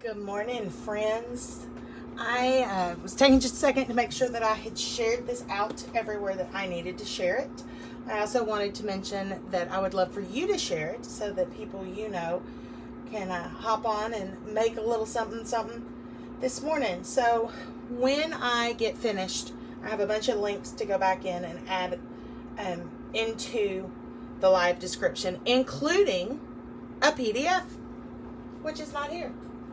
Good morning, friends. I was taking just a second to make sure that I had shared this out everywhere that I needed to share it. I also wanted to mention that I would love for you to share it so that people you know can hop on and make a little something this morning. So when I get finished, I have a bunch of links to go back in and add into the live description, including a PDF, which is not here.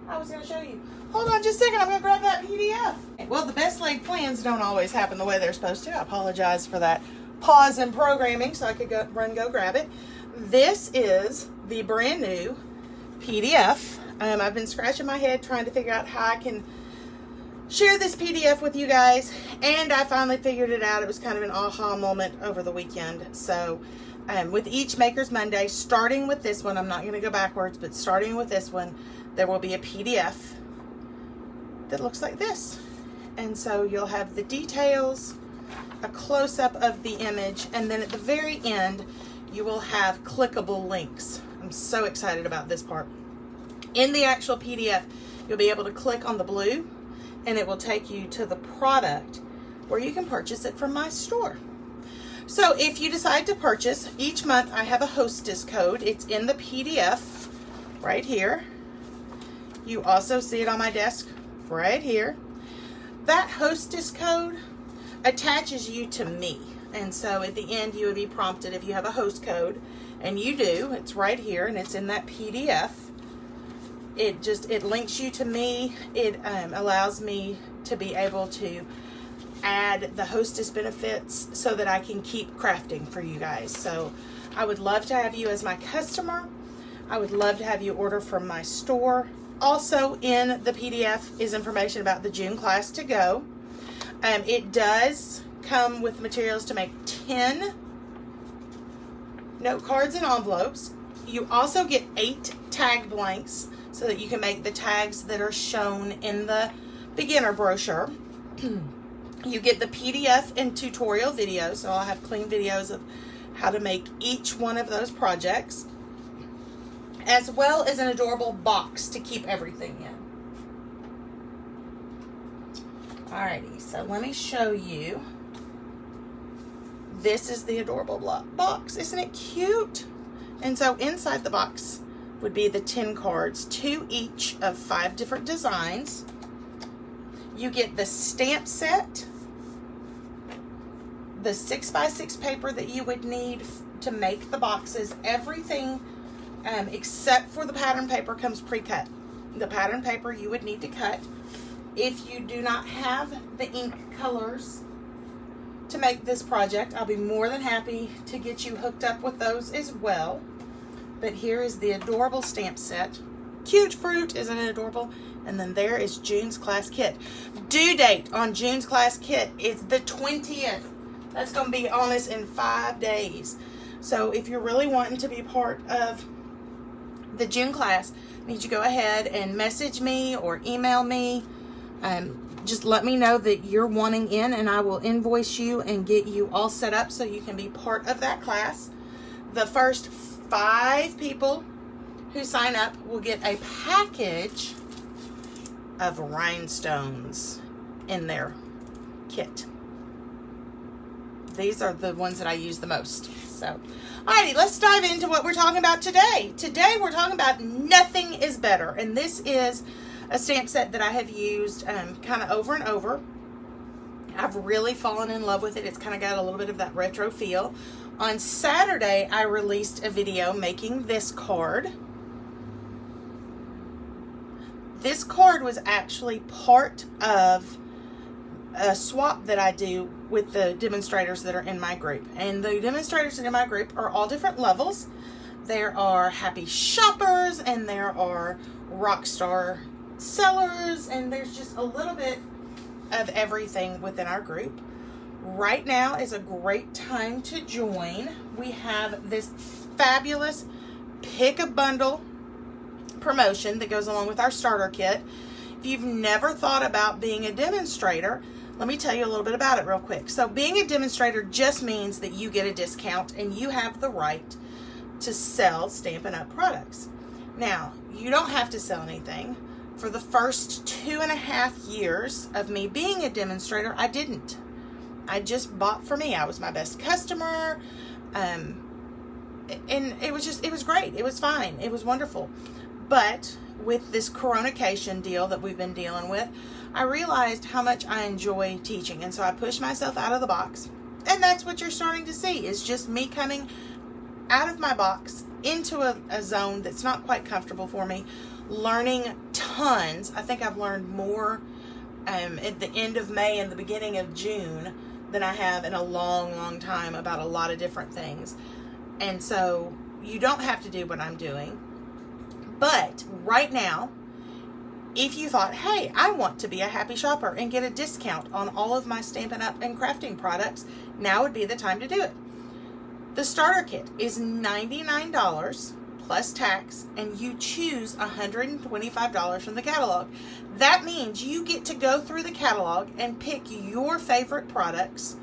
I was going to show you. Hold on just a second. I'm going to grab that PDF. Well, the best laid plans don't always happen the way they're supposed to. I apologize for that pause in programming so I could go grab it. This is the brand new PDF. I've been scratching my head trying to figure out how I can share this PDF with you guys, and I finally figured it out. It was kind of an aha moment over the weekend. So with each Maker's Monday, starting with this one, I'm not going to go backwards, but starting with this one, there will be a PDF that looks like this. And so you'll have the details, a close-up of the image, and then at the very end, you will have clickable links. I'm so excited about this part. In the actual PDF, you'll be able to click on the blue, and it will take you to the product where you can purchase it from my store. So if you decide to purchase, each month I have a hostess code. It's in the PDF right here. You also see it on my desk right here. That hostess code attaches you to me. And so at the end, you will be prompted if you have a host code, and you do. It's right here, and it's in that PDF. It links you to me. It allows me to be able to add the hostess benefits so that I can keep crafting for you guys. So I would love to have you as my customer. I would love to have you order from my store. Also in the PDF is information about the June class to go. It does come with materials to make 10 note cards and envelopes. You also get 8 tag blanks so that you can make the tags that are shown in the beginner brochure. You get the PDF and tutorial videos, so I'll have clean videos of how to make each one of those projects, as well as an adorable box to keep everything in. Alrighty, so let me show you. This is the adorable box. Isn't it cute? And so inside the box would be the 10 cards, 2 each of 5 different designs. You get the stamp set, the 6x6 paper that you would need to make the boxes. Everything except for the pattern paper comes pre-cut. The pattern paper you would need to cut. If you do not have the ink colors to make this project, I'll be more than happy to get you hooked up with those as well. But here is the adorable stamp set. Cute fruit, isn't it adorable? And then there is June's class kit. Due date on June's class kit is the 20th. That's going to be on us in 5 days. So if you're really wanting to be part of the June class, I need you to go ahead and message me or email me. Just let me know that you're wanting in, and I will invoice you and get you all set up so you can be part of that class. The first 5 people who sign up will get a package of rhinestones in their kit. These are the ones that I use the most. So, alrighty, let's dive into what we're talking about today. Today we're talking about Nothing is Better, and this is a stamp set that I have used kind of over and over. I've really fallen in love with it. It's kind of got a little bit of that retro feel. On Saturday, I released a video making this card. This card was actually part of a swap that I do with the demonstrators that are in my group. And the demonstrators that are in my group are all different levels. There are happy shoppers, and there are rock star sellers, and there's just a little bit of everything within our group. Right now is a great time to join. We have this fabulous pick a bundle promotion that goes along with our starter kit. If you've never thought about being a demonstrator, let me tell you a little bit about it real quick. So being a demonstrator just means that you get a discount and you have the right to sell Stampin' Up! Products. Now, you don't have to sell anything. For the first 2.5 years of me being a demonstrator, I didn't. I just bought for me. I was my best customer. And it was great. It was fine. It was wonderful. But with this Coronacation deal that we've been dealing with, I realized how much I enjoy teaching. And so I pushed myself out of the box. And that's what you're starting to see, is just me coming out of my box into a zone that's not quite comfortable for me, learning tons. I think I've learned more at the end of May and the beginning of June than I have in a long, long time about a lot of different things. And so you don't have to do what I'm doing. But right now, if you thought, hey, I want to be a happy shopper and get a discount on all of my Stampin' Up! And crafting products, now would be the time to do it. The starter kit is $99 plus tax, and you choose $125 from the catalog. That means you get to go through the catalog and pick your favorite products,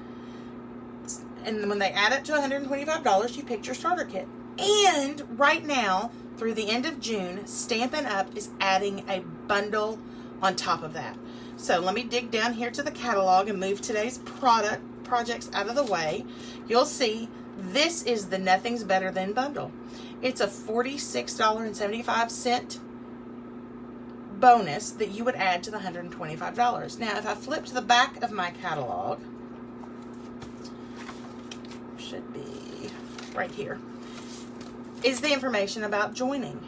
and when they add up to $125, you picked your starter kit. And right now, through the end of June, Stampin' Up! Is adding a bundle on top of that. So let me dig down here to the catalog and move today's projects out of the way. You'll see this is the Nothing's Better Than bundle. It's a $46.75 bonus that you would add to the $125. Now, if I flip to the back of my catalog, should be right here, is the information about joining.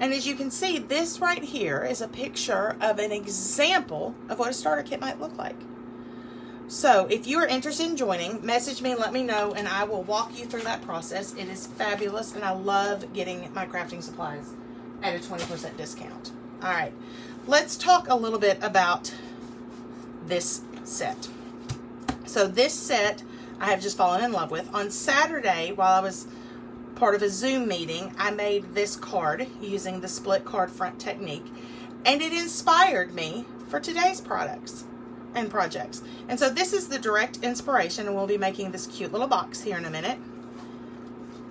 And as you can see, this right here is a picture of an example of what a starter kit might look like. So if you are interested in joining, message me, let me know, and I will walk you through that process. It is fabulous, and I love getting my crafting supplies at a 20% discount. All right, let's talk a little bit about this set. So this set I have just fallen in love with. On Saturday, while I was part of a Zoom meeting, I made this card using the split card front technique, and it inspired me for today's products and projects. And so this is the direct inspiration, and we'll be making this cute little box here in a minute.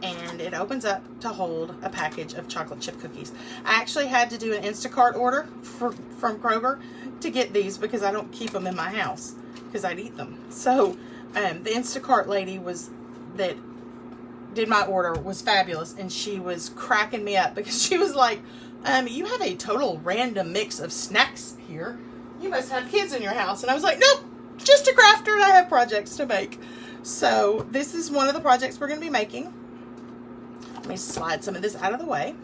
And it opens up to hold a package of chocolate chip cookies. I actually had to do an Instacart order from Kroger to get these because I don't keep them in my house because I'd eat them. So the Instacart lady that did my order was fabulous, and she was cracking me up because she was like, you have a total random mix of snacks here. You must have kids in your house. And I was like, nope, just a crafter, and I have projects to make. So this is one of the projects we're going to be making. Let me slide some of this out of the way.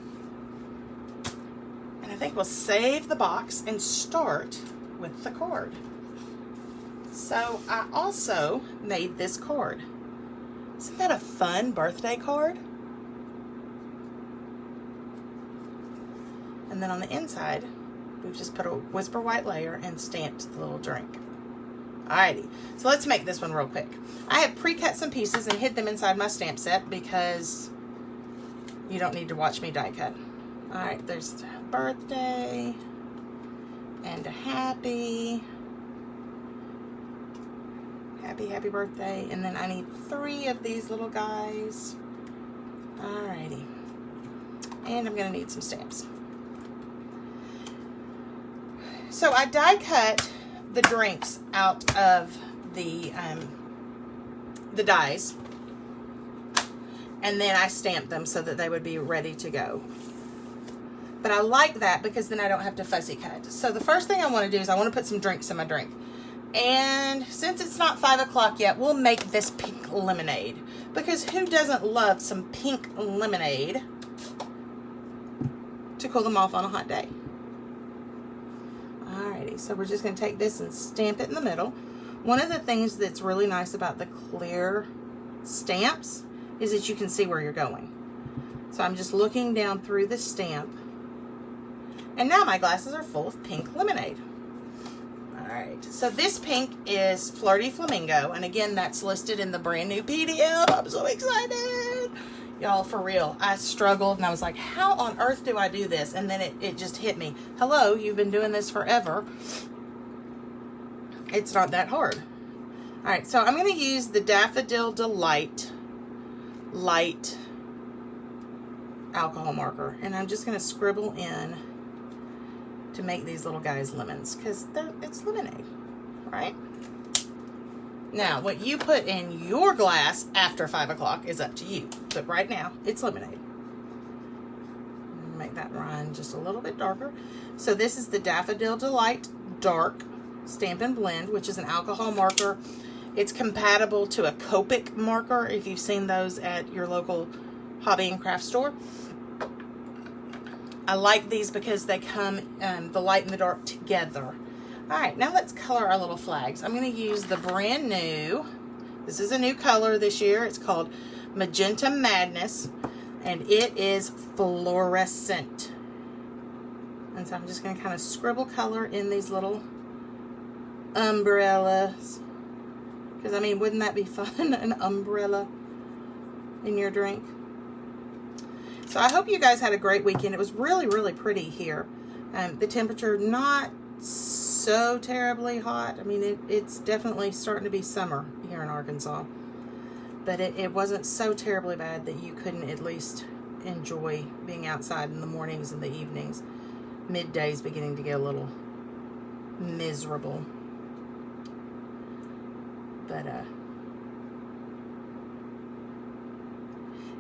And I think we'll save the box and start with the card. So I also made this card. Isn't that a fun birthday card? And then on the inside, we've just put a Whisper White layer and stamped the little drink. Alrighty, so let's make this one real quick. I have pre-cut some pieces and hid them inside my stamp set because you don't need to watch me die cut. Alright, there's a birthday and a happy birthday. And then I need 3 of these little guys. Alrighty. And I'm going to need some stamps. So I die cut the drinks out of the dies, and then I stamped them so that they would be ready to go. But I like that because then I don't have to fussy cut. So the first thing I want to do is I want to put some drinks in my drink. And since it's not 5 o'clock yet, we'll make this pink lemonade, because who doesn't love some pink lemonade to cool them off on a hot day? Alrighty, so we're just going to take this and stamp it in the middle. One of the things that's really nice about the clear stamps is that you can see where you're going. So I'm just looking down through the stamp, and now my glasses are full of pink lemonade. Alright, so this pink is Flirty Flamingo, and again, that's listed in the brand new PDF. I'm so excited! Y'all, for real, I struggled, and I was like, how on earth do I do this? And then it just hit me. Hello, you've been doing this forever. It's not that hard. Alright, so I'm going to use the Daffodil Delight light alcohol marker, and I'm just going to scribble in to make these little guys lemons, because it's lemonade, right? Now, what you put in your glass after 5 o'clock is up to you. But right now, it's lemonade. Make that rind just a little bit darker. So this is the Daffodil Delight Dark Stampin' Blend, which is an alcohol marker. It's compatible to a Copic marker, if you've seen those at your local hobby and craft store. I like these because they come, the light and the dark together. All right, now let's color our little flags. I'm going to use the brand new, this is a new color this year. It's called Magenta Madness, and it is fluorescent. And so I'm just going to kind of scribble color in these little umbrellas. Because, I mean, wouldn't that be fun? An umbrella in your drink. So I hope you guys had a great weekend. It was really, really pretty here. The temperature not so terribly hot. I mean, it's definitely starting to be summer here in Arkansas. But it wasn't so terribly bad that you couldn't at least enjoy being outside in the mornings and the evenings. Midday's beginning to get a little miserable. But it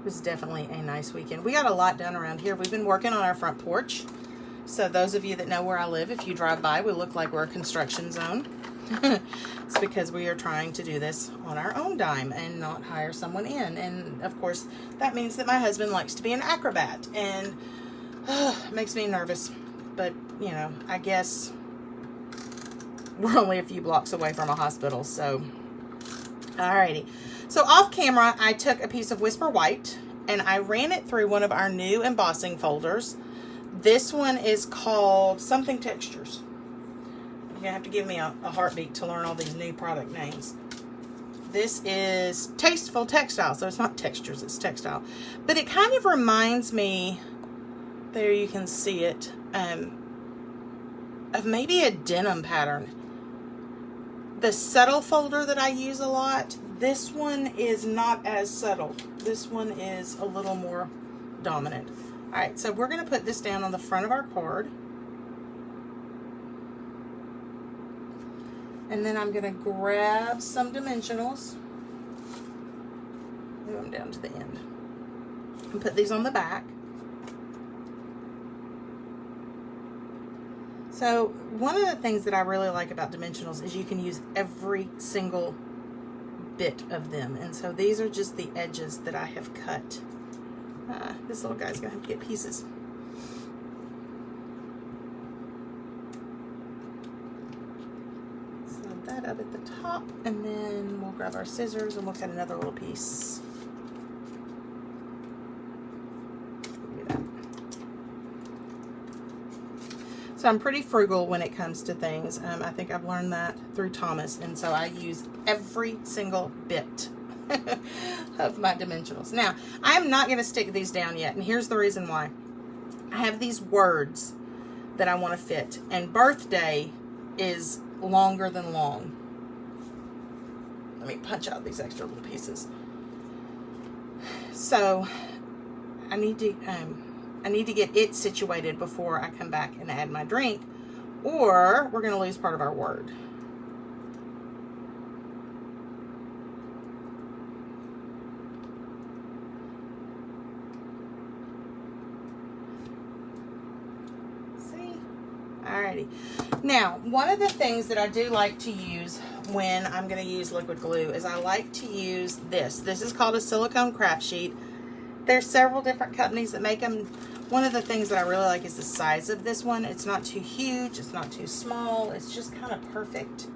was definitely a nice weekend. We got a lot done around here. We've been working on our front porch. So those of you that know where I live, if you drive by, we look like we're a construction zone. It's because we are trying to do this on our own dime and not hire someone in. And of course, that means that my husband likes to be an acrobat, and it makes me nervous. But, you know, I guess we're only a few blocks away from a hospital, so alrighty. So off camera, I took a piece of Whisper White and I ran it through one of our new embossing folders. This one is called something Textures. You're gonna have to give me a heartbeat to learn all these new product names. This is Tasteful Textile, so it's not textures, it's textile. But it kind of reminds me, there you can see it, of maybe a denim pattern. The subtle folder that I use a lot, this one is not as subtle. This one is a little more dominant. All right, so we're going to put this down on the front of our card. And then I'm going to grab some dimensionals, move them down to the end, and put these on the back. So one of the things that I really like about dimensionals is you can use every single bit of them. And so these are just the edges that I have cut. This little guy's gonna have to get pieces. So that up at the top, and then we'll grab our scissors and we'll cut another little piece. So I'm pretty frugal when it comes to things. I think I've learned that through Thomas, and so I use every single bit of my dimensionals. Now, I'm not going to stick these down yet, and here's the reason why. I have these words that I want to fit, and birthday is longer than long. Let me punch out these extra little pieces. So I need to get it situated before I come back and add my drink, or we're going to lose part of our word. See? Alrighty. Now, one of the things that I do like to use when I'm going to use liquid glue is I like to use this. This is called a silicone craft sheet. There's several different companies that make them. One of the things that I really like is the size of this one. It's not too huge, it's not too small, it's just kind of perfect.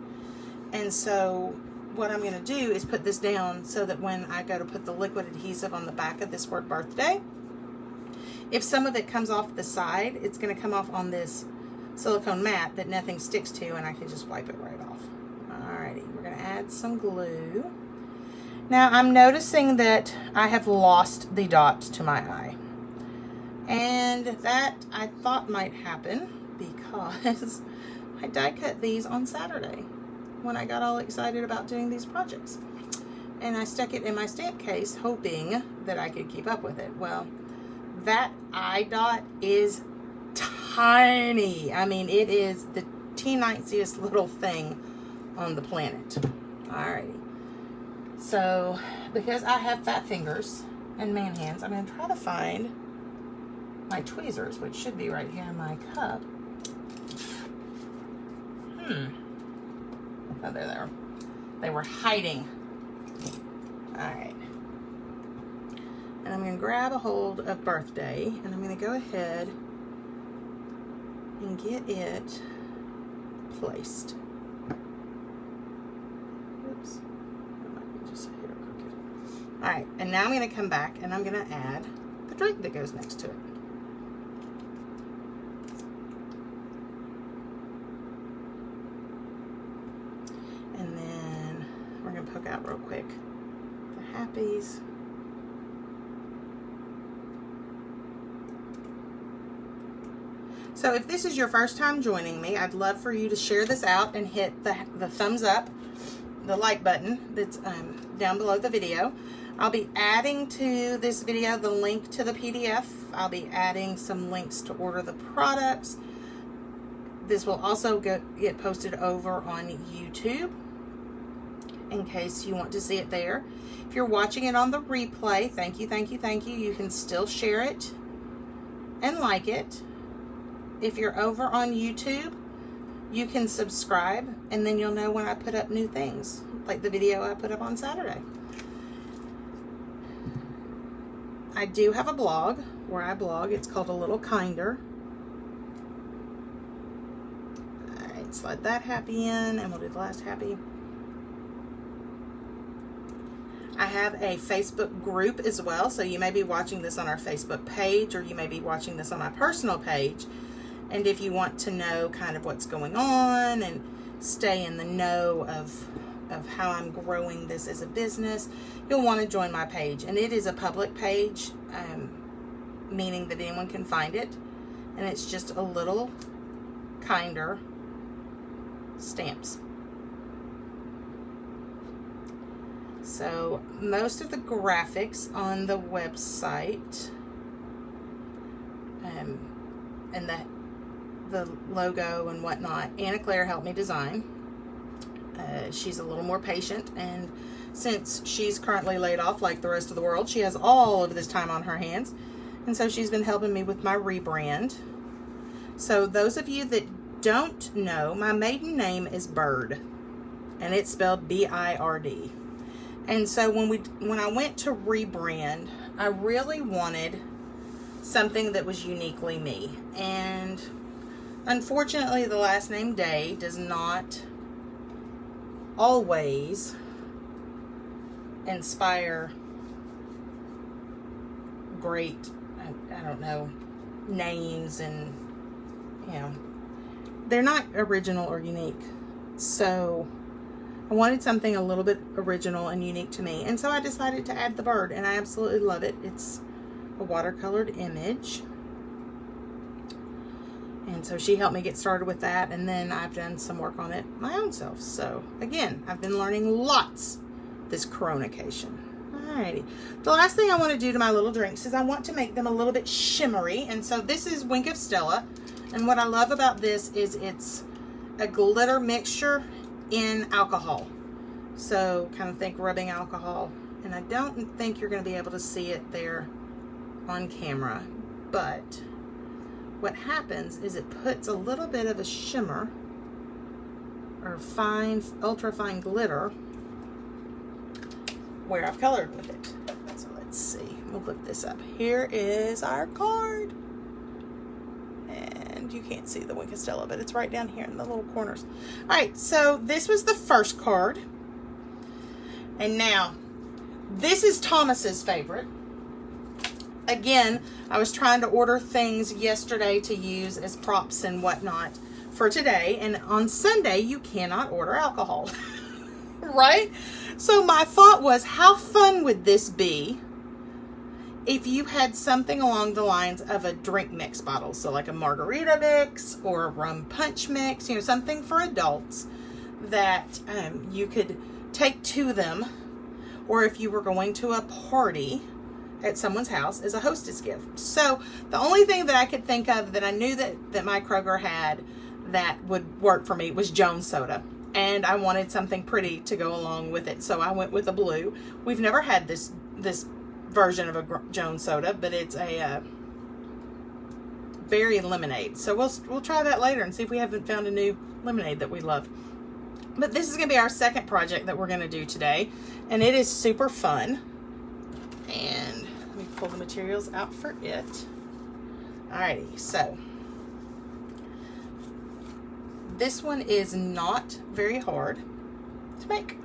And so what I'm going to do is put this down so that when I go to put the liquid adhesive on the back of this word birthday, if some of it comes off the side, it's going to come off on this silicone mat that nothing sticks to, and I can just wipe it right off. Alrighty, we're going to add some glue. Now I'm noticing that I have lost the dot to my eye. And that I thought might happen because I die cut these on Saturday when I got all excited about doing these projects. And I stuck it in my stamp case hoping that I could keep up with it. Well, that eye dot is tiny. I mean, it is the teeniest little thing on the planet. Alrighty. So, because I have fat fingers and man hands, I'm going to try to find my tweezers, which should be right here in my cup. Oh, there they are. They were hiding. Alright. And I'm going to grab a hold of birthday, and I'm going to go ahead and get it placed. Oops. That might be just a hair crooked. Alright, and now I'm going to come back and I'm going to add the drink that goes next to it. And then we're going to poke out real quick the Happies. So if this is your first time joining me, I'd love for you to share this out and hit the thumbs up, the like button that's down below the video. I'll be adding to this video the link to the PDF. I'll be adding some links to order the products. This will also get posted over on YouTube in case you want to see it there. If you're watching it on the replay, thank you, thank you, thank you. You can still share it and like it. If you're over on YouTube, you can subscribe, and then you'll know when I put up new things, like the video I put up on Saturday. I do have a blog where I blog. It's called A Little Kinder. Alright, slide that happy in, and we'll do the last happy. I have a Facebook group as well, so you may be watching this on our Facebook page, or you may be watching this on my personal page. And if you want to know kind of what's going on and stay in the know of how I'm growing this as a business, you'll want to join my page. And it is a public page, meaning that anyone can find it. And it's just A Little Kinder stamps. So most of the graphics on the website and the logo and whatnot, Anna Claire helped me design. She's a little more patient, and since she's currently laid off like the rest of the world, she has all of this time on her hands, and so she's been helping me with my rebrand. So those of you that don't know, my maiden name is Bird, and it's spelled B-I-R-D. And so when I went to rebrand, I really wanted something that was uniquely me, and unfortunately, the last name Day does not always inspire great, I don't know, names, and, you know, they're not original or unique. So I wanted something a little bit original and unique to me. And so I decided to add the bird, and I absolutely love it. It's a watercolored image. And so she helped me get started with that, and then I've done some work on it my own self. So again, I've been learning lots this Corona-cation. Alrighty. The last thing I want to do to my little drinks is I want to make them a little bit shimmery. And so this is Wink of Stella. And what I love about this is it's a glitter mixture in alcohol. So kind of think rubbing alcohol. And I don't think you're going to be able to see it there on camera, but what happens is it puts a little bit of a shimmer or fine, ultra fine glitter where I've colored with it. So let's see, we'll put this up. Here is our card. And you can't see the Wink of Stella, but it's right down here in the little corners. All right, so this was the first card. And now, this is Thomas's favorite. Again, I was trying to order things yesterday to use as props and whatnot for today. And on Sunday, you cannot order alcohol. Right? So my thought was, how fun would this be if you had something along the lines of a drink mix bottle? So like a margarita mix or a rum punch mix, you know, something for adults that you could take to them. Or if you were going to a party at someone's house as a hostess gift. So the only thing that I could think of that I knew that my Kroger had that would work for me was Jones soda. And I wanted something pretty to go along with it. So I went with a blue. We've never had this version of a Jones soda, but it's a berry lemonade. So we'll try that later and see if we haven't found a new lemonade that we love. But this is going to be our second project that we're going to do today. And it is super fun. And let me pull the materials out for it. Alrighty, so this one is not very hard to make.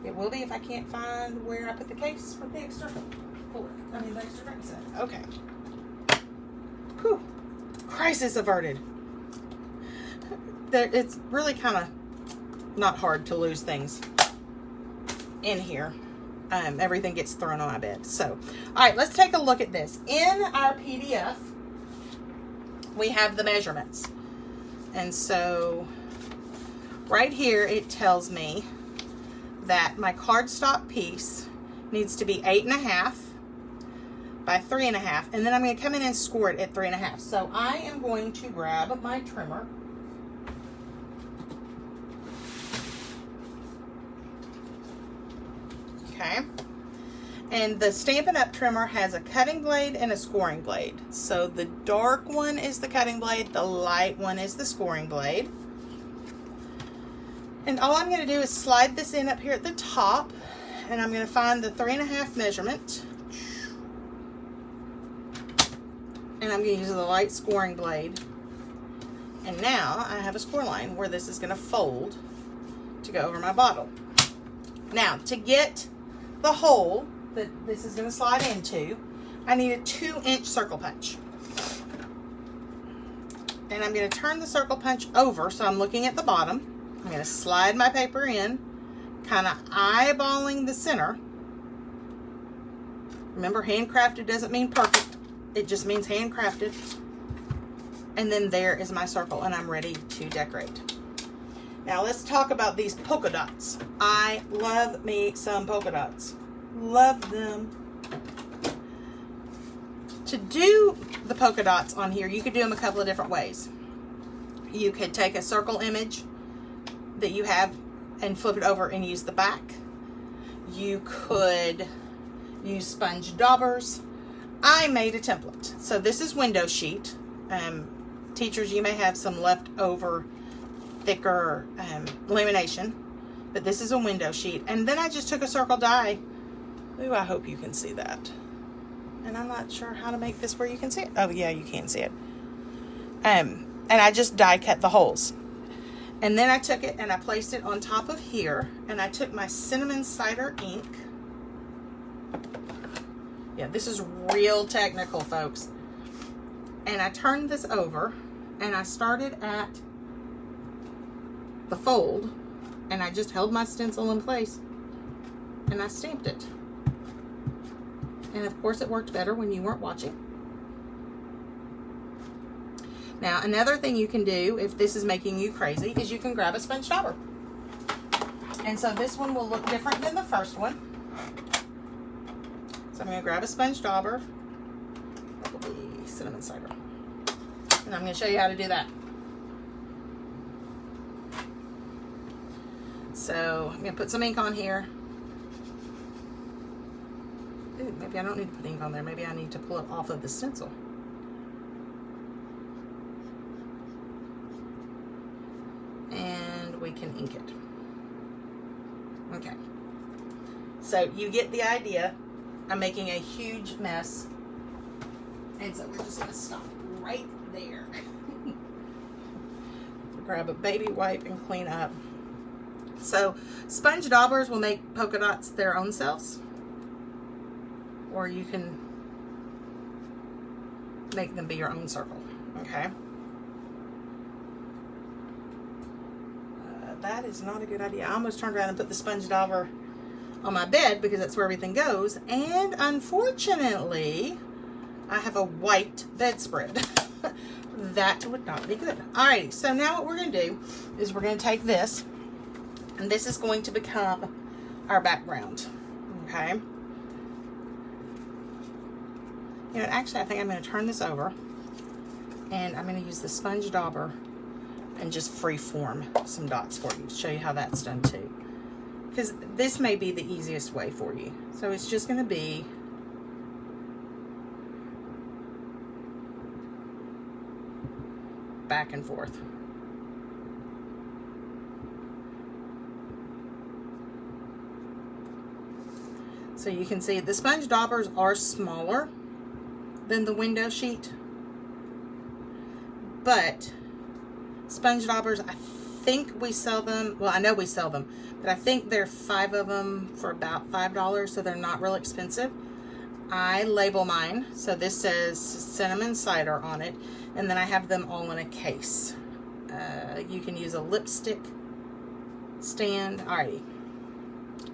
It will be if I can't find where I put the case with the extra drink set. Okay. Whew. Crisis averted. It's really kind of not hard to lose things in here. Everything gets thrown on my bed. So, all right, let's take a look at this. In our PDF, we have the measurements. And so right here, it tells me that my cardstock piece needs to be 8.5 by 3.5. And then I'm going to come in and score it at 3.5. So I am going to grab my trimmer. Okay. And the Stampin' Up! Trimmer has a cutting blade and a scoring blade. So the dark one is the cutting blade, the light one is the scoring blade. And all I'm going to do is slide this in up here at the top, and I'm going to find the 3.5 measurement. And I'm going to use the light scoring blade. And now I have a score line where this is going to fold to go over my bottle. Now, to get the hole that this is going to slide into, I need a 2-inch circle punch. And I'm going to turn the circle punch over so I'm looking at the bottom. I'm going to slide my paper in, kind of eyeballing the center. Remember, handcrafted doesn't mean perfect. It just means handcrafted. And then there is my circle, and I'm ready to decorate. Now let's talk about these polka dots. I love me some polka dots. Love them. To do the polka dots on here, you could do them a couple of different ways. You could take a circle image that you have and flip it over and use the back. You could use sponge daubers. I made a template. So this is window sheet. Teachers, you may have some leftover thicker lamination, but this is a window sheet. And then I just took a circle die. Ooh, I hope you can see that. And I'm not sure how to make this where you can see it. Oh yeah, you can see it. And I just die cut the holes. And then I took it and I placed it on top of here, and I took my cinnamon cider ink. Yeah, this is real technical, folks. And I turned this over, and I started at the fold, and I just held my stencil in place, and I stamped it. And of course it worked better when you weren't watching. Now, another thing you can do, if this is making you crazy, is you can grab a sponge dauber. And so this one will look different than the first one. So I'm going to grab a sponge dauber. That will be cinnamon cider. And I'm going to show you how to do that. So I'm going to put some ink on here. Ooh, maybe I don't need to put ink on there. Maybe I need to pull it off of the stencil. And we can ink it. Okay. So you get the idea. I'm making a huge mess. And so we're just going to stop right there. Grab a baby wipe and clean up. So sponge daubers will make polka dots their own selves. Or you can make them be your own circle. Okay. That is not a good idea. I almost turned around and put the sponge dauber on my bed because that's where everything goes. And unfortunately, I have a white bedspread. That would not be good. Alrighty, so now what we're going to do is we're going to take this, and this is going to become our background. Okay. You know, actually, I think I'm going to turn this over, and I'm going to use the sponge dauber and just free form some dots for you to show you how that's done too. Because this may be the easiest way for you. So it's just going to be back and forth. So you can see the sponge daubers are smaller than the window sheet, but sponge daubers, I think we sell them, well, I know we sell them, but I think there are 5 of them for about $5, so they're not real expensive. I label mine, so this says cinnamon cider on it, and then I have them all in a case. You can use a lipstick stand. Alrighty.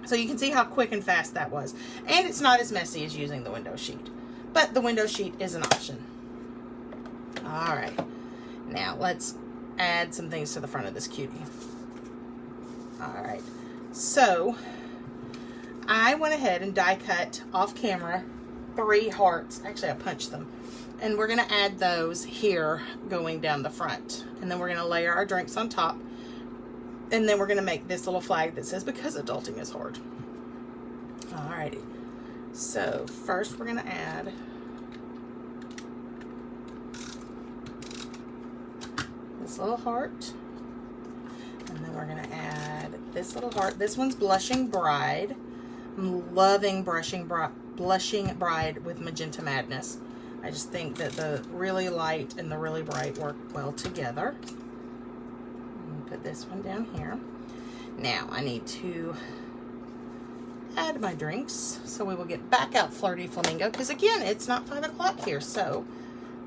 So you can see how quick and fast that was. And it's not as messy as using the window sheet. But the window sheet is an option. Alright. Now let's add some things to the front of this cutie. Alright. So I went ahead and die cut off camera 3 hearts. Actually, I punched them. And we're going to add those here going down the front. And then we're going to layer our drinks on top. And then we're going to make this little flag that says, because adulting is hard. Alrighty. So first we're going to add this little heart. And then we're going to add this little heart. This one's Blushing Bride. I'm loving Blushing Bride with Magenta Madness. I just think that the really light and the really bright work well together. Put this one down here. Now I need to add my drinks, so we will get back out Flirty Flamingo, because again, it's not 5 o'clock here, so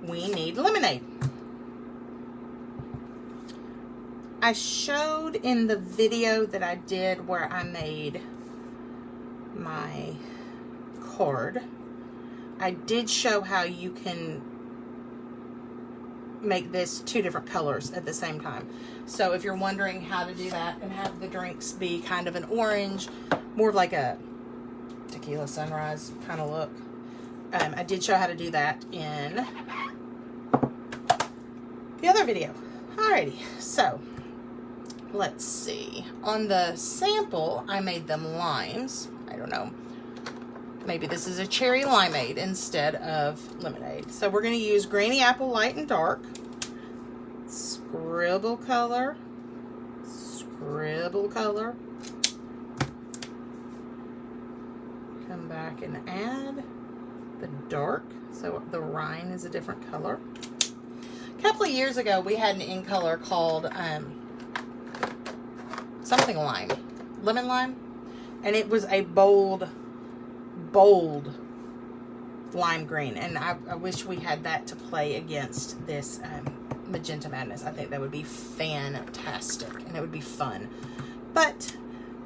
we need lemonade. I showed in the video that I did where I made my card, I did show how you can make this 2 different colors at the same time. So if you're wondering how to do that and have the drinks be kind of an orange, more of like a tequila sunrise kind of look, I did show how to do that in the other video. Alrighty, so let's see. On the sample, I made them limes. I don't know. Maybe this is a cherry limeade instead of lemonade. So we're going to use Granny Apple Light and Dark, Scribble Color, Scribble Color. Come back and add the dark, so the rind is a different color. A couple of years ago, we had an in color called something lime, lemon lime, and it was a bold lime green, and I wish we had that to play against this Magenta Madness. I think that would be fantastic, and it would be fun. But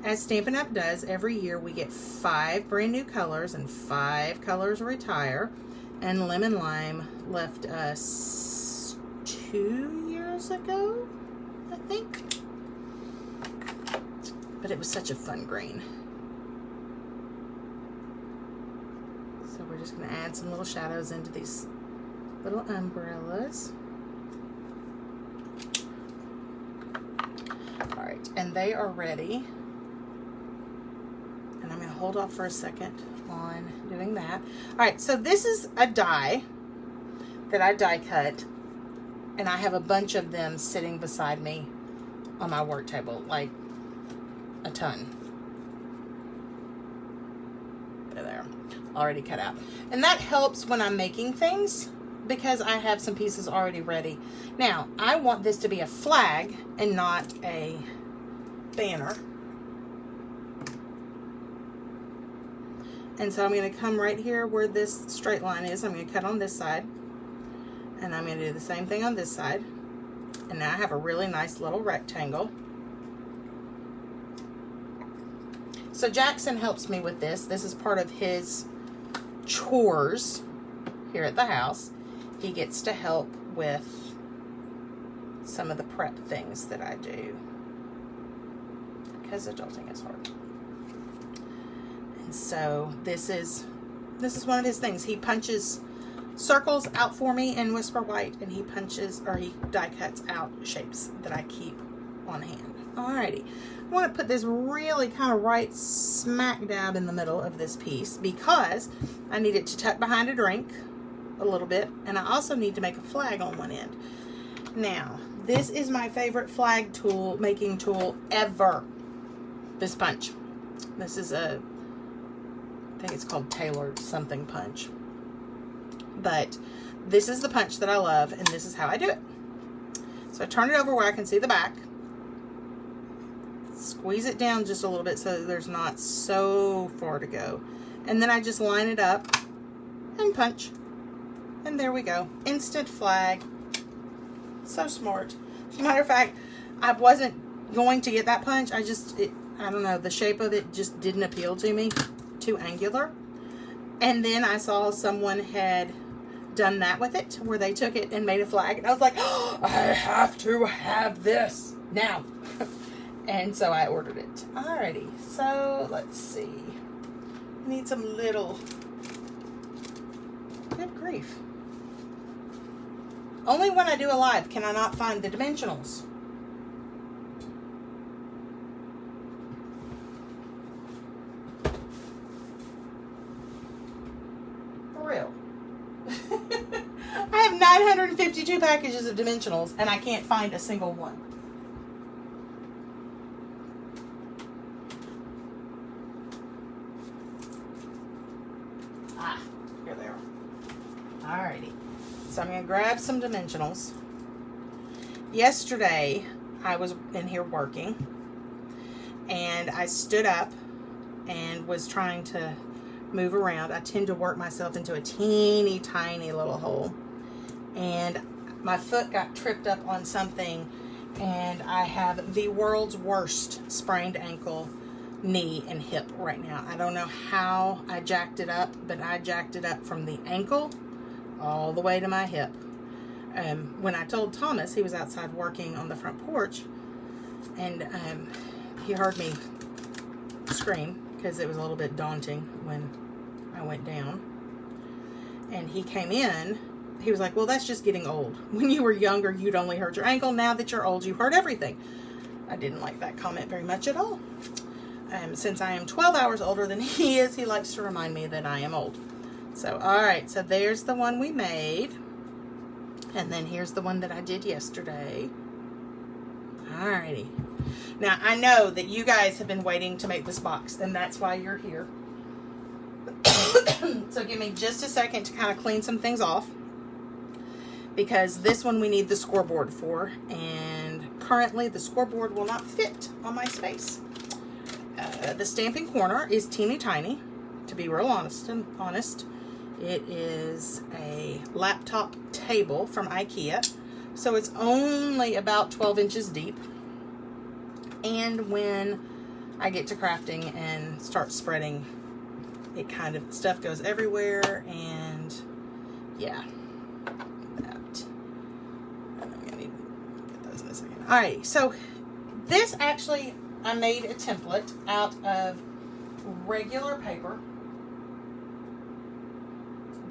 as Stampin' Up! Does, every year we get 5 brand new colors, and 5 colors retire, and Lemon Lime left us 2 years ago, I think. But it was such a fun green. So we're just going to add some little shadows into these little umbrellas. Alright, and they are ready. And I'm going to hold off for a second on doing that. Alright, so this is a die that I die cut. And I have a bunch of them sitting beside me on my work table. Like a ton. There, already cut out. And that helps when I'm making things, because I have some pieces already ready. Now, I want this to be a flag and not a banner. And so I'm going to come right here where this straight line is. I'm going to cut on this side. And I'm going to do the same thing on this side. And now I have a really nice little rectangle. So Jackson helps me with this. This is part of his chores here at the house. He gets to help with some of the prep things that I do, because adulting is hard. And so this is one of his things. He punches circles out for me in Whisper White, and he punches, or he die cuts out shapes that I keep on hand. Alrighty, I want to put this really kind of right smack dab in the middle of this piece because I need it to tuck behind a drink a little bit, and I also need to make a flag on one end. Now, this is my favorite flag tool, making tool ever. This punch. This is I think it's called Tailored something punch. But this is the punch that I love, and this is how I do it. So I turn it over where I can see the back. Squeeze it down just a little bit so that there's not so far to go. And then I just line it up and punch. And there we go. Instant flag. So smart. As a matter of fact, I wasn't going to get that punch. I don't know, the shape of it just didn't appeal to me. Too angular. And then I saw someone had done that with it, where they took it and made a flag. And I was like, oh, I have to have this now. And so I ordered it. Alrighty, so let's see. Need some little, good grief. Only when I do a live can I not find the dimensionals. For real. I have 952 packages of dimensionals and I can't find a single one. Ah, here they are. Alrighty. So I'm going to grab some dimensionals. Yesterday, I was in here working, and I stood up and was trying to move around. I tend to work myself into a teeny tiny little hole, and my foot got tripped up on something, and I have the world's worst sprained ankle, knee, and hip right now. I don't know how I jacked it up, but I jacked it up from the ankle all the way to my hip. When I told Thomas, he was outside working on the front porch, and he heard me scream because it was a little bit daunting when I went down. And he came in. He was like, well, that's just getting old. When you were younger, you'd only hurt your ankle. Now that you're old, you hurt everything. I didn't like that comment very much at all. Since I am 12 hours older than he is, he likes to remind me that I am old. So, alright, so there's the one we made. And then here's the one that I did yesterday. Alrighty. Now, I know that you guys have been waiting to make this box, and that's why you're here. So give me just a second to kind of clean some things off, because this one we need the scoreboard for, and currently the scoreboard will not fit on my space. The stamping corner is teeny tiny, to be real honest. It is a laptop table from IKEA, so it's only about 12 inches deep. And when I get to crafting and start spreading, it kind of, stuff goes everywhere, and yeah, that. I'm gonna need to get those in a second. Alright, so this actually, I made a template out of regular paper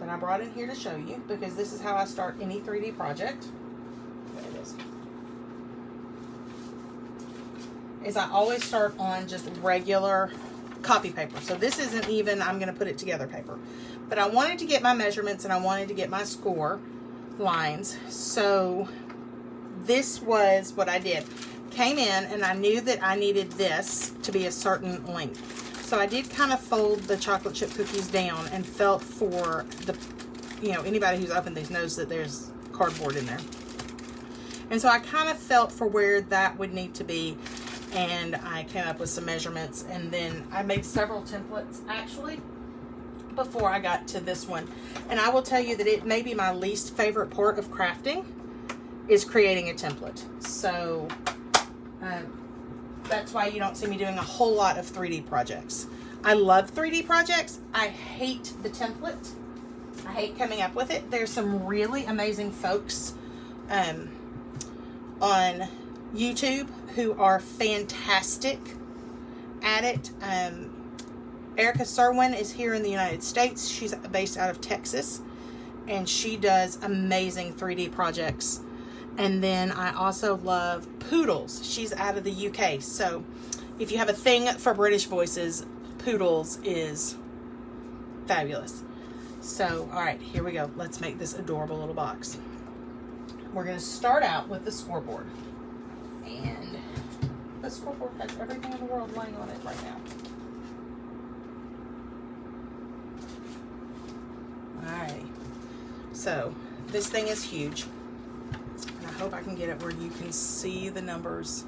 that I brought in here to show you, because this is how I start any 3D project. There it is I always start on just regular copy paper. So this isn't even, I'm going to put it together paper. But I wanted to get my measurements, and I wanted to get my score lines. So this was what I did. Came in, and I knew that I needed this to be a certain length. So I did kind of fold the chocolate chip cookies down and felt for the, anybody who's opened these knows that there's cardboard in there. And so I kind of felt for where that would need to be, and I came up with some measurements, and then I made several templates actually before I got to this one. And I will tell you that it may be my least favorite part of crafting is creating a template. So that's why you don't see me doing a whole lot of 3D projects. I love 3D projects. I hate the template. I hate coming up with it. There's some really amazing folks on YouTube who are fantastic at it. Erica Serwin is here in the United States. She's based out of Texas. and she does amazing 3D projects. And then I also love Poodles. She's out of the UK. So if you have a thing for British voices, Poodles is fabulous. So, all right, here we go. Let's make this adorable little box. We're going to start out with the scoreboard. And the scoreboard has everything in the world laying on it right now. All right. So, this thing is huge. And I hope I can get it where you can see the numbers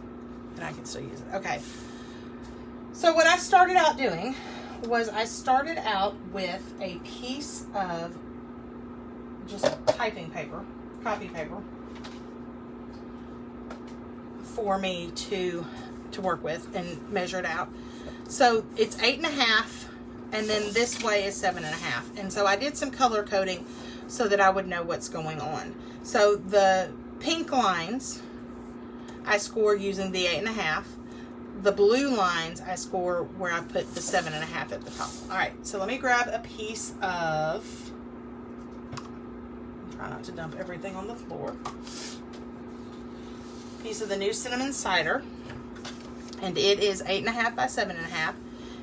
and I can still use it. Okay. So what I started out doing was I started out with a piece of just typing paper, copy paper, for me to work with and measure it out. So it's 8.5, and then this way is 7.5. And so I did some color coding so that I would know what's going on. So the pink lines I score using the 8.5. The blue lines I score where I put the 7.5 at the top. All right, so let me grab a piece of, try not to dump everything on the floor. Piece of the new cinnamon cider, and it is 8.5 by 7.5.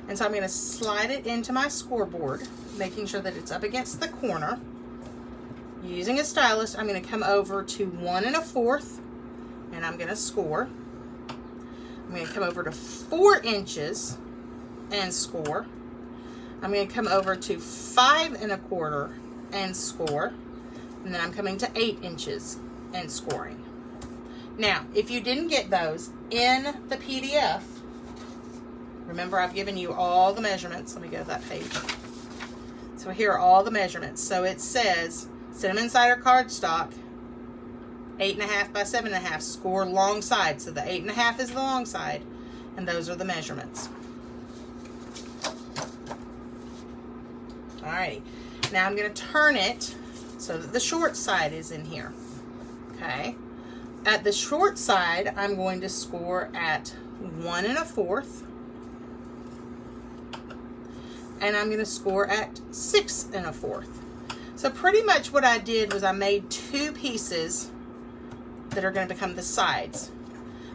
And so I'm going to slide it into my scoreboard, making sure that it's up against the corner. Using a stylus, I'm going to come over to 1 1/4, and I'm going to score. I'm going to come over to 4 inches and score. I'm going to come over to 5 1/4 and score. And then I'm coming to 8 inches and scoring. Now, if you didn't get those in the PDF, remember I've given you all the measurements. Let me go to that page. So here are all the measurements. So it says cinnamon cider cardstock, 8.5 by 7.5, score long side. So the 8.5 is the long side, and those are the measurements. Alrighty, now I'm going to turn it so that the short side is in here. Okay, at the short side, I'm going to score at 1 1/4, and I'm going to score at 6 1/4. So pretty much what I did was I made 2 pieces that are going to become the sides,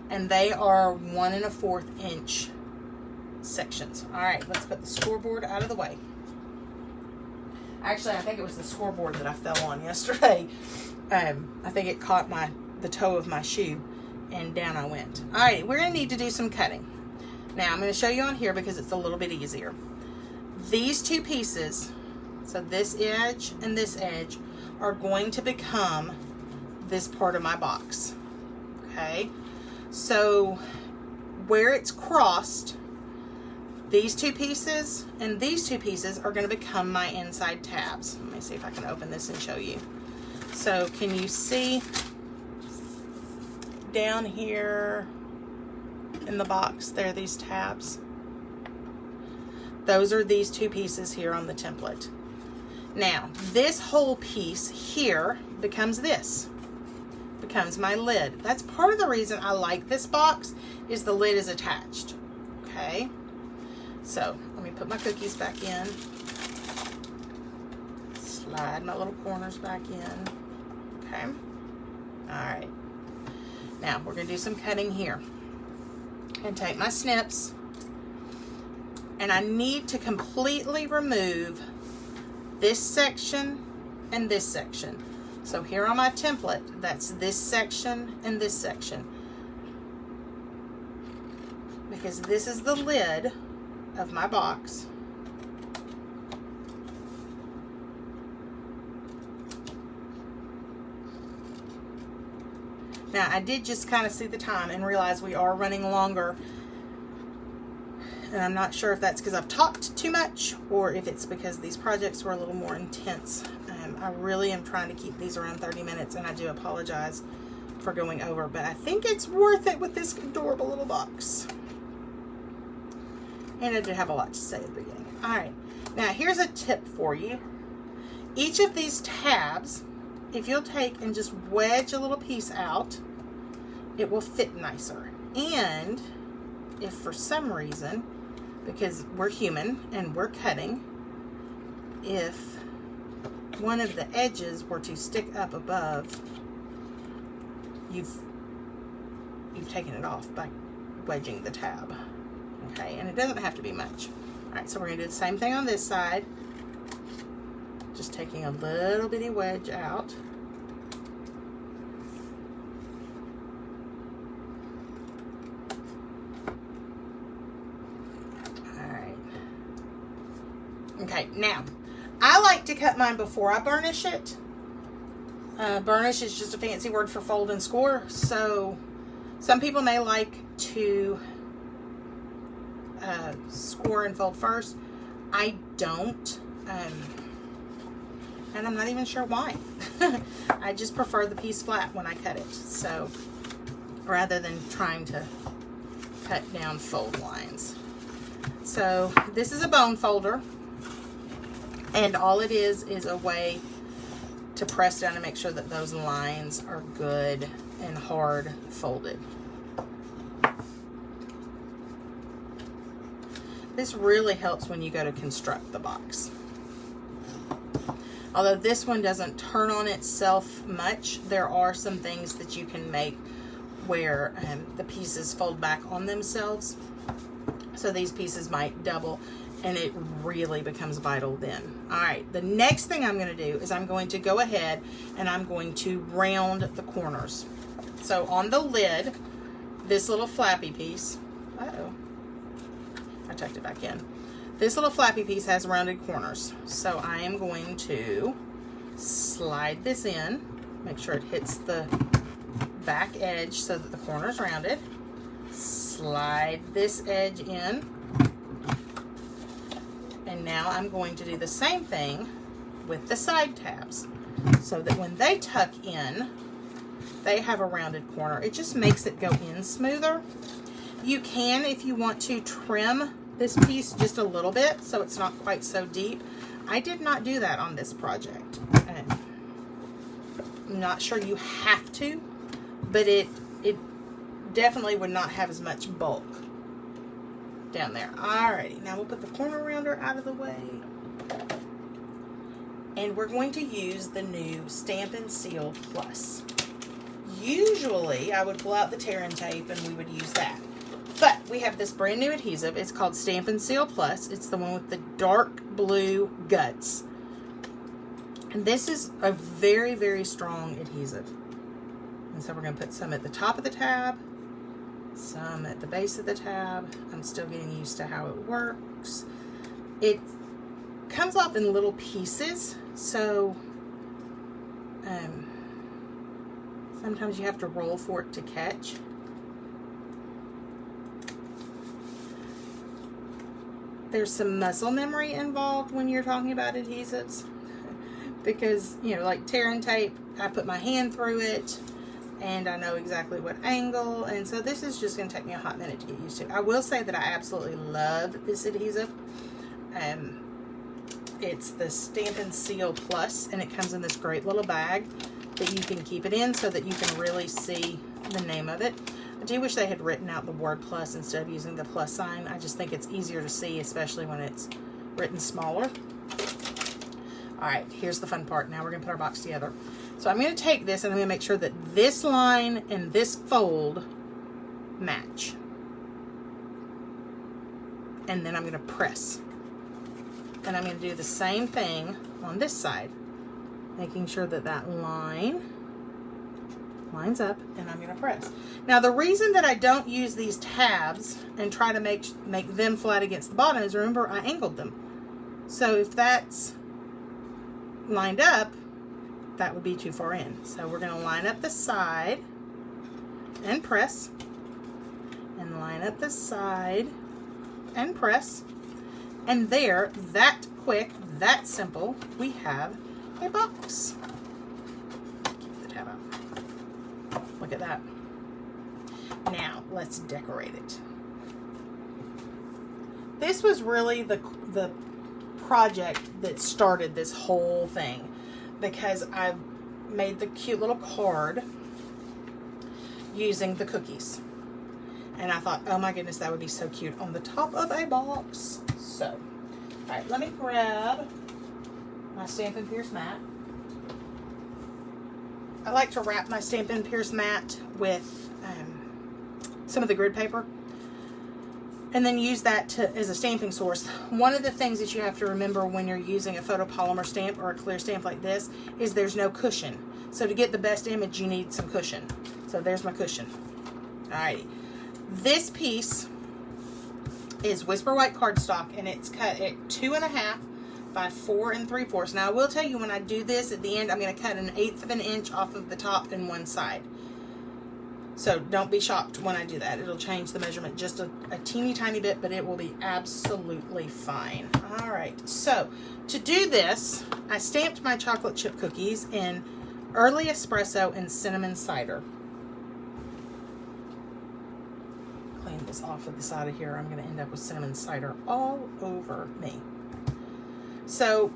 and they are 1 1/4 inch sections. All right, let's put the scoreboard out of the way. Actually, I think it was the scoreboard that I fell on yesterday. I think it caught the toe of my shoe, and down I went. All right, we're going to need to do some cutting. Now, I'm going to show you on here because it's a little bit easier. These 2 pieces, so this edge and this edge, are going to become this part of my box. Okay, so where it's crossed, these 2 pieces and these 2 pieces are going to become my inside tabs. Let me see if I can open this and show you. So can you see down here in the box there are these tabs? Those are these 2 pieces here on the template. Now this whole piece here becomes my lid. That's part of the reason I like this box, is the lid is attached. Okay, so let me put my cookies back in, slide my little corners back in. Okay, all right, now we're going to do some cutting here, and take my snips, and I need to completely remove this section and this section. So here on my template, that's this section and this section, because this is the lid of my box. Now, I did just kind of see the time and realize we are running longer, and I'm not sure if that's because I've talked too much or if it's because these projects were a little more intense. I really am trying to keep these around 30 minutes, and I do apologize for going over, but I think it's worth it with this adorable little box. And I did have a lot to say at the beginning. All right, now here's a tip for you. Each of these tabs, if you'll take and just wedge a little piece out, it will fit nicer. And if for some reason, because we're human and we're cutting, if one of the edges were to stick up above, you've taken it off by wedging the tab. Okay, and it doesn't have to be much. All right, so we're gonna do the same thing on this side. Just taking a little bitty wedge out. All right. Okay, now, I like to cut mine before I burnish it. Burnish is just a fancy word for fold and score. So some people may like to score and fold first. I don't. And I'm not even sure why. I just prefer the piece flat when I cut it. So rather than trying to cut down fold lines. So this is a bone folder. And all it is a way to press down and make sure that those lines are good and hard folded. This really helps when you go to construct the box. Although this one doesn't turn on itself much, there are some things that you can make where the pieces fold back on themselves. So these pieces might double, and it really becomes vital then. All right, the next thing I'm going to do is I'm going to go ahead and I'm going to round the corners. So on the lid, this little flappy piece, I tucked it back in. This little flappy piece has rounded corners. So I am going to slide this in, make sure it hits the back edge so that the corner's rounded. Slide this edge in. And now I'm going to do the same thing with the side tabs so that when they tuck in, they have a rounded corner. It just makes it go in smoother. You can, if you want to, trim this piece just a little bit so it's not quite so deep. I did not do that on this project. I'm not sure you have to, but it definitely would not have as much bulk down there. Alrighty, now we'll put the corner rounder out of the way. And we're going to use the new Stampin' Seal Plus. Usually I would pull out the tear and tape and we would use that. But we have this brand new adhesive. It's called Stampin' Seal Plus. It's the one with the dark blue guts. And this is a very, very strong adhesive. And so we're going to put some at the top of the tab, some at the base of the tab. I'm still getting used to how it works. It comes off in little pieces, so sometimes you have to roll for it to catch. There's some muscle memory involved when you're talking about adhesives because, you know, like tear and tape, I put my hand through it and I know exactly what angle, and so this is just going to take me a hot minute to get used to. I will say that I absolutely love this adhesive. It's the Stampin' Seal Plus, and it comes in this great little bag that you can keep it in so that you can really see the name of it. I do wish they had written out the word plus instead of using the plus sign. I just think it's easier to see, especially when it's written smaller. All right, here's the fun part. Now we're going to put our box together. So I'm going to take this and I'm going to make sure that this line and this fold match. And then I'm going to press. And I'm going to do the same thing on this side, making sure that that line lines up, and I'm going to press. Now the reason that I don't use these tabs and try to make them flat against the bottom is, remember, I angled them. So if that's lined up, that would be too far in. So we're going to line up the side and press, and line up the side and press, and there, that quick, that simple, we have a box. Keep the tab out. Look at that. Now let's decorate it. This was really the project that started this whole thing, because I made the cute little card using the cookies, and I thought, oh my goodness, that would be so cute on the top of a box. So, all right, let me grab my Stampin' Pierce mat. I like to wrap my Stampin' Pierce mat with some of the grid paper and then use that as a stamping source. One of the things that you have to remember when you're using a photopolymer stamp or a clear stamp like this is there's no cushion. So to get the best image, you need some cushion. So there's my cushion. Alrighty. This piece is Whisper White cardstock, and it's cut at 2.5 by 4 3/4. Now I will tell you, when I do this at the end, I'm going to cut 1/8 of an inch off of the top and one side. So don't be shocked when I do that. It'll change the measurement just a teeny tiny bit, but it will be absolutely fine. All right, so to do this, I stamped my chocolate chip cookies in Early Espresso and Cinnamon Cider. Clean this off of the side of here. I'm going to end up with cinnamon cider all over me. So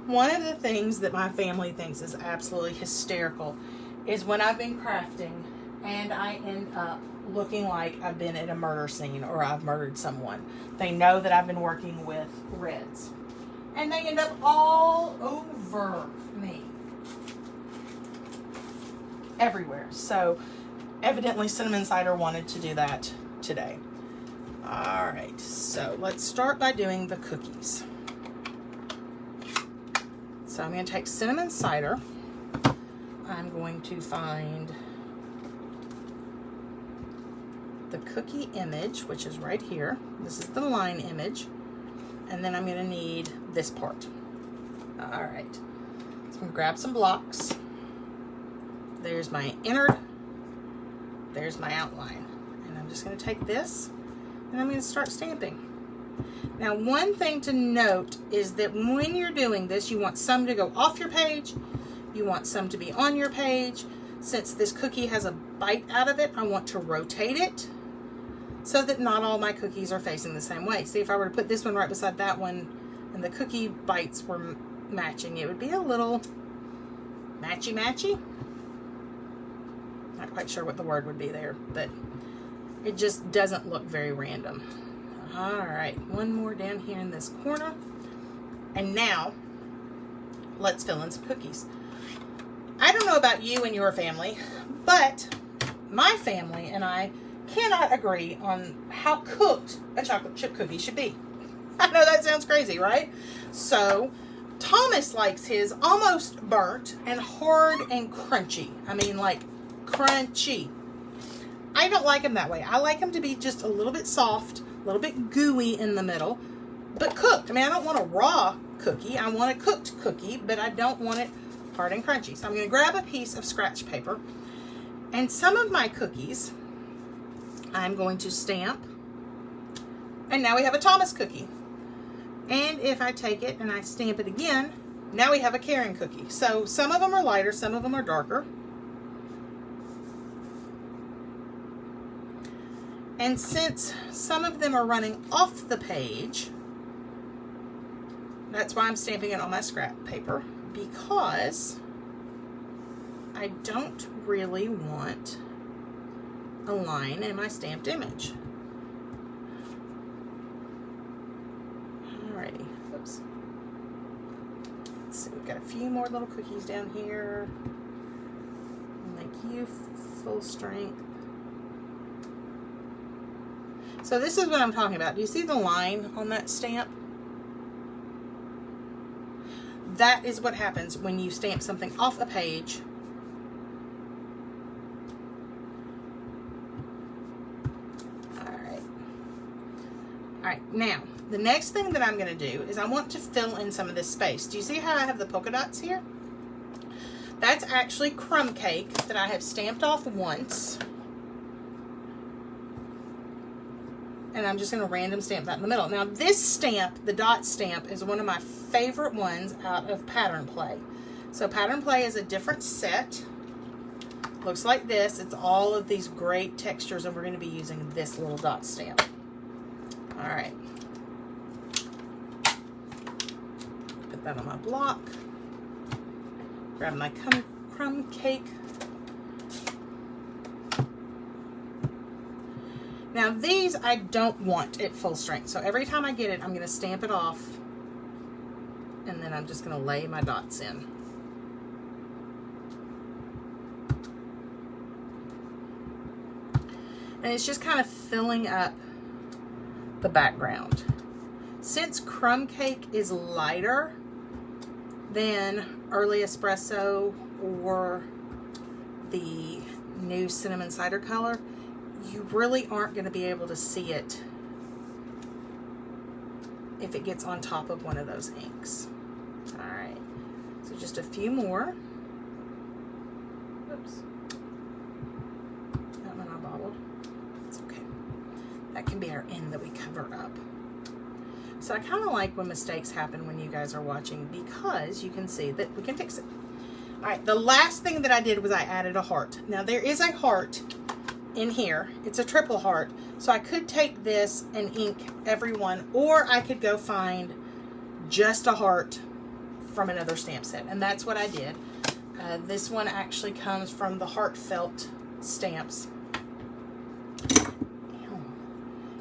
one of the things that my family thinks is absolutely hysterical is when I've been crafting and I end up looking like I've been at a murder scene or I've murdered someone. They know that I've been working with reds. And they end up all over me. Everywhere. So evidently Cinnamon Cider wanted to do that today. Alright, so let's start by doing the cookies. So I'm going to take Cinnamon Cider. I'm going to find the cookie image, which is right here. This is the line image. And then I'm going to need this part. Alright. So I'm going to grab some blocks. There's my innard. There's my outline. And I'm just going to take this and I'm going to start stamping. Now, one thing to note is that when you're doing this, you want some to go off your page. You want some to be on your page. Since this cookie has a bite out of it, I want to rotate it so that not all my cookies are facing the same way. See, if I were to put this one right beside that one and the cookie bites were matching, it would be a little matchy-matchy. Not quite sure what the word would be there, but it just doesn't look very random. Alright, one more down here in this corner. And now, let's fill in some cookies. I don't know about you and your family, but my family and I cannot agree on how cooked a chocolate chip cookie should be. I know that sounds crazy, right? So, Thomas likes his almost burnt and hard and crunchy. I mean, like, crunchy. I don't like them that way. I like them to be just a little bit soft, a little bit gooey in the middle, but cooked. I mean, I don't want a raw cookie. I want a cooked cookie, but I don't want it hard and crunchy. So I'm going to grab a piece of scratch paper, and some of my cookies I'm going to stamp, and now we have a Thomas cookie. And if I take it and I stamp it again, now we have a Karen cookie. So some of them are lighter, some of them are darker. And since some of them are running off the page, that's why I'm stamping it on my scrap paper, because I don't really want a line in my stamped image. Alrighty, oops. Let's see, we've got a few more little cookies down here. Make you full strength. So this is what I'm talking about. Do you see the line on that stamp? That is what happens when you stamp something off a page. Alright, now, the next thing that I'm going to do is I want to fill in some of this space. Do you see how I have the polka dots here? That's actually crumb cake that I have stamped off once. And I'm just going to random stamp that in the middle. Now this stamp, the dot stamp, is one of my favorite ones out of Pattern Play. So Pattern Play is a different set. Looks like this. It's all of these great textures, and we're going to be using this little dot stamp. Alright. Put that on my block. Grab my crumb cake. Now these I don't want at full strength, so every time I get it, I'm going to stamp it off, and then I'm just going to lay my dots in. And it's just kind of filling up the background. Since Crumb Cake is lighter than Early Espresso or the new Cinnamon Cider color, you really aren't going to be able to see it if it gets on top of one of those inks. All right, so just a few more. Oops, that one I bobbled. It's okay. That can be our end that we cover up. So I kind of like when mistakes happen when you guys are watching, because you can see that we can fix it. All right, the last thing that I did was I added a heart. Now there is a heart in here. It's a triple heart. So I could take this and ink every one, or I could go find just a heart from another stamp set. And that's what I did. This one actually comes from the Heartfelt stamps.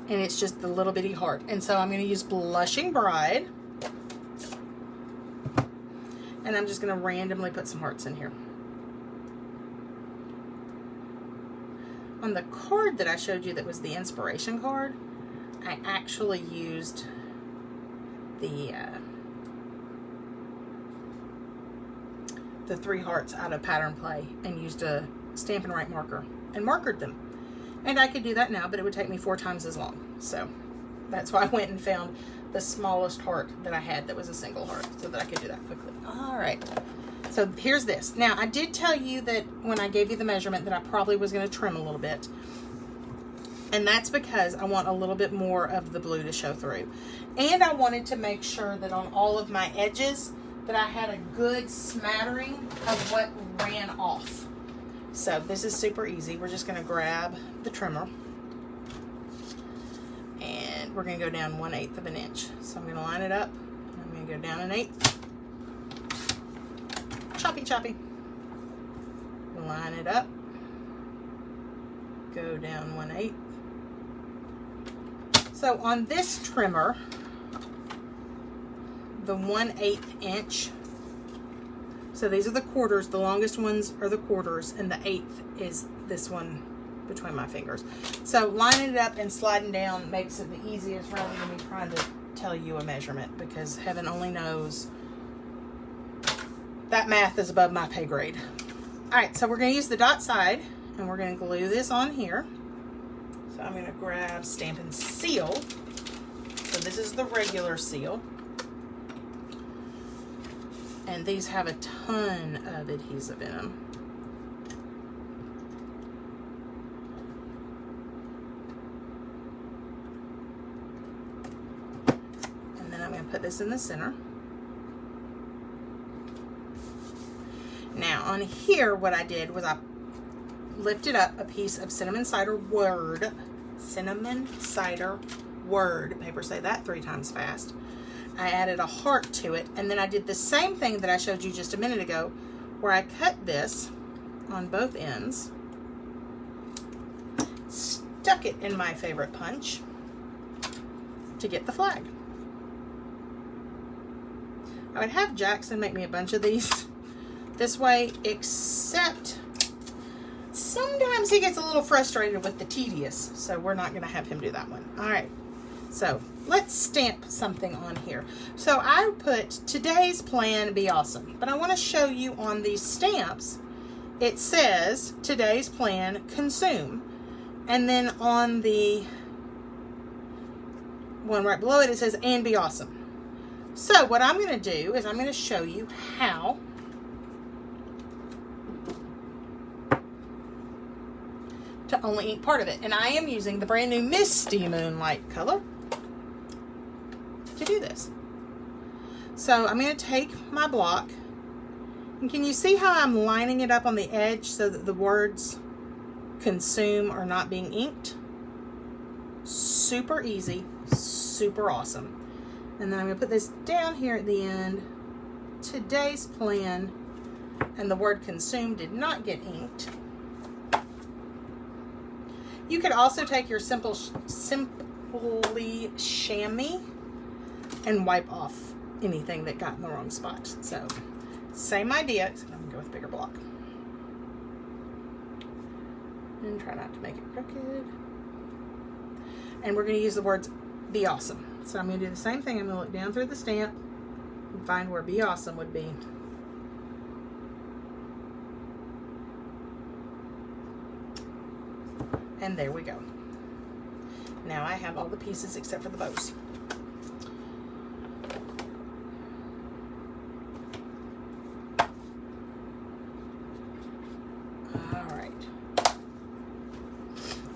And it's just the little bitty heart. And so I'm going to use Blushing Bride. And I'm just going to randomly put some hearts in here. On the card that I showed you that was the inspiration card, I actually used the 3 hearts out of Pattern Play and used a Stampin' Right marker and markered them. And I could do that now, but it would take me 4 times as long. So that's why I went and found the smallest heart that I had that was a single heart, so that I could do that quickly. All right. So here's this. Now, I did tell you that when I gave you the measurement that I probably was going to trim a little bit. And that's because I want a little bit more of the blue to show through. And I wanted to make sure that on all of my edges that I had a good smattering of what ran off. So this is super easy. We're just going to grab the trimmer and we're going to go down 1/8 of an inch. So I'm going to line it up. I'm going to go down 1/8. Choppy, choppy. Line it up. Go down 1/8. So on this trimmer, the 1/8 inch. So these are the quarters. The longest ones are the quarters, and the 1/8 is this one between my fingers. So lining it up and sliding down makes it the easiest rather than me trying to tell you a measurement, because heaven only knows that math is above my pay grade. All right, so we're going to use the dot side, and we're going to glue this on here. So I'm going to grab Stampin' Seal. So this is the regular seal. And these have a ton of adhesive in them. And then I'm going to put this in the center. Now on here, what I did was I lifted up a piece of Cinnamon Cider Word. Cinnamon Cider Word. Paper say that 3 times fast. I added a heart to it, and then I did the same thing that I showed you just a minute ago, where I cut this on both ends, stuck it in my favorite punch to get the flag. I would have Jackson make me a bunch of these this way, except sometimes he gets a little frustrated with the tedious, so we're not going to have him do that one. All right. So let's stamp something on here. So I put today's plan be awesome, but I want to show you on these stamps, it says today's plan consume. And then on the one right below it, it says and be awesome. So what I'm going to do is I'm going to show you how to only ink part of it. And I am using the brand new Misty Moonlight color to do this. So I'm going to take my block, and can you see how I'm lining it up on the edge so that the words consume are not being inked? Super easy, super awesome. And then I'm going to put this down here at the end. Today's plan, and the word consume did not get inked. You could also take your Simply Chamois and wipe off anything that got in the wrong spot. So same idea, except I'm going to go with a bigger block. And try not to make it crooked. and we're going to use the words be awesome. So I'm going to do the same thing. I'm going to look down through the stamp and find where be awesome would be. And there we go. Now I have all the pieces except for the bows. All right.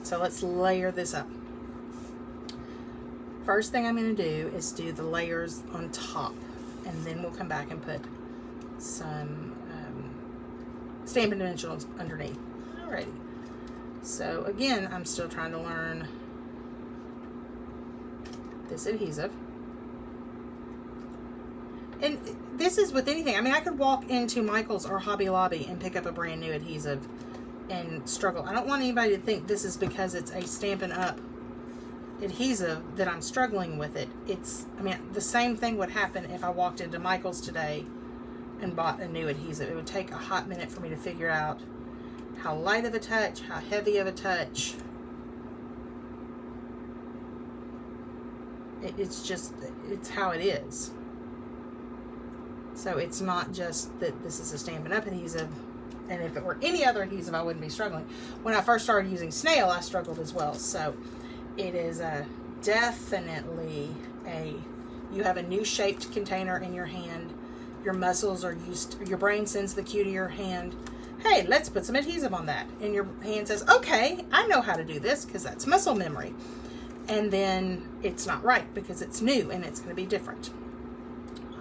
So let's layer this up. First thing I'm going to do is do the layers on top, and then we'll come back and put some Stampin' Dimensionals underneath. Alrighty. So again, I'm still trying to learn this adhesive. And this is with anything. I mean, I could walk into Michael's or Hobby Lobby and pick up a brand new adhesive and struggle. I don't want anybody to think this is because it's a Stampin' Up! Adhesive that I'm struggling with it. I mean, the same thing would happen if I walked into Michael's today and bought a new adhesive. It would take a hot minute for me to figure out how light of a touch, how heavy of a touch. It's how it is. So it's not just that this is a Stampin' Up! Adhesive, and if it were any other adhesive, I wouldn't be struggling. When I first started using Snail, I struggled as well. So it is definitely you have a new shaped container in your hand. Your muscles are your brain sends the cue to your hand. Hey, let's put some adhesive on that. And your hand says, okay, I know how to do this, because that's muscle memory. And then it's not right because it's new and it's going to be different.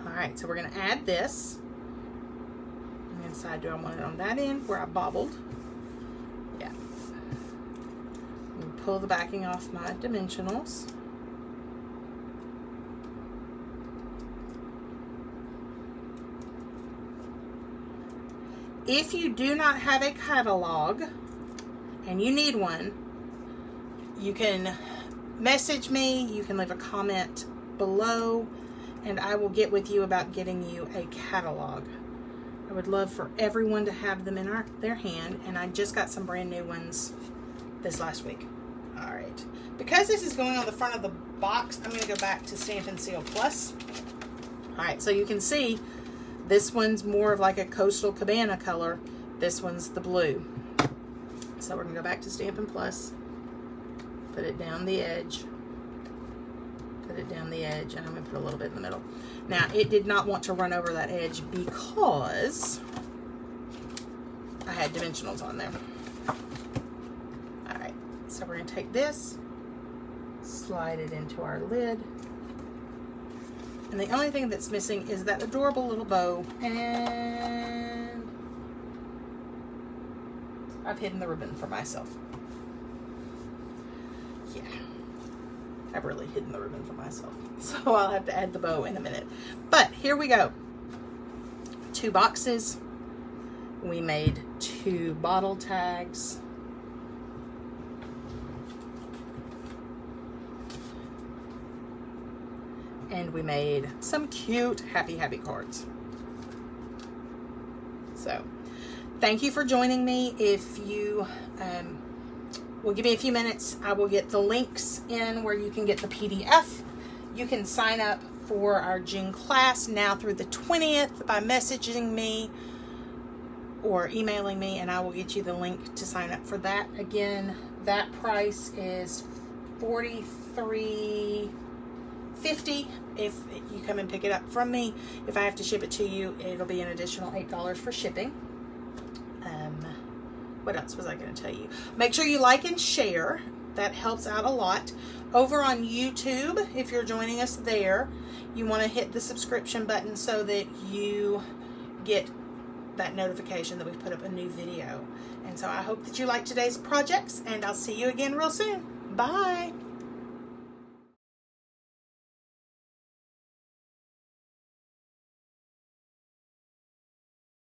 All right, so we're going to add this. I'm going to decide, do I want it on that end where I bobbled? Yeah. Pull the backing off my dimensionals. If you do not have a catalog and you need one, you can message me, you can leave a comment below, and I will get with you about getting you a catalog. I would love for everyone to have them in their hand, and I just got some brand new ones this last week. All right. Because this is going on the front of the box, I'm going to go back to Stampin' Seal Plus. All right, so you can see this one's more of like a Coastal Cabana color. This one's the blue. So we're going to go back to Stampin' Plus. Put it down the edge. Put it down the edge, and I'm going to put a little bit in the middle. Now, it did not want to run over that edge because I had dimensionals on there. Alright, so we're going to take this, slide it into our lid. And the only thing that's missing is that adorable little bow, and I've hidden the ribbon for myself. Yeah, I've really hidden the ribbon for myself. So I'll have to add the bow in a minute. But here we go. 2 boxes. We made 2 bottle tags. And we made some cute happy cards. So thank you for joining me. If you will give me a few minutes, I will get the links in where you can get the PDF. You can sign up for our June class now through the 20th by messaging me or emailing me, and I will get you the link to sign up for that. Again, that price is $43.50 if you come and pick it up from me. If I have to ship it to you, it'll be an additional $8 for shipping. What else was I going to tell you? Make sure you like and share. That helps out a lot. Over on YouTube, if you're joining us there, you want to hit the subscription button so that you get that notification that we've put up a new video. And so I hope that you like today's projects, and I'll see you again real soon. Bye.